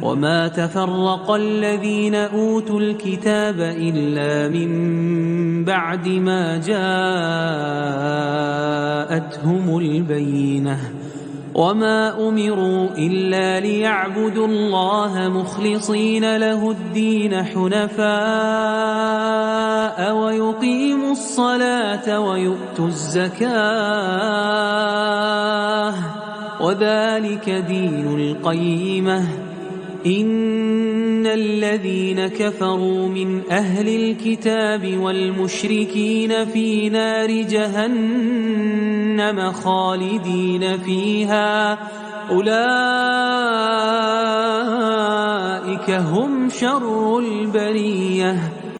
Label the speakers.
Speaker 1: وما تفرق الذين أوتوا الكتاب إلا من بعد ما جاءتهم البينة وما أمروا إلا ليعبدوا الله مخلصين له الدين حنفاء ويقيموا الصلاة ويؤتوا الزكاة وذلك دين القيمة إن الذين كفروا من أهل الكتاب والمشركين في نار جهنم خالدين فيها أولئك هم شر البرية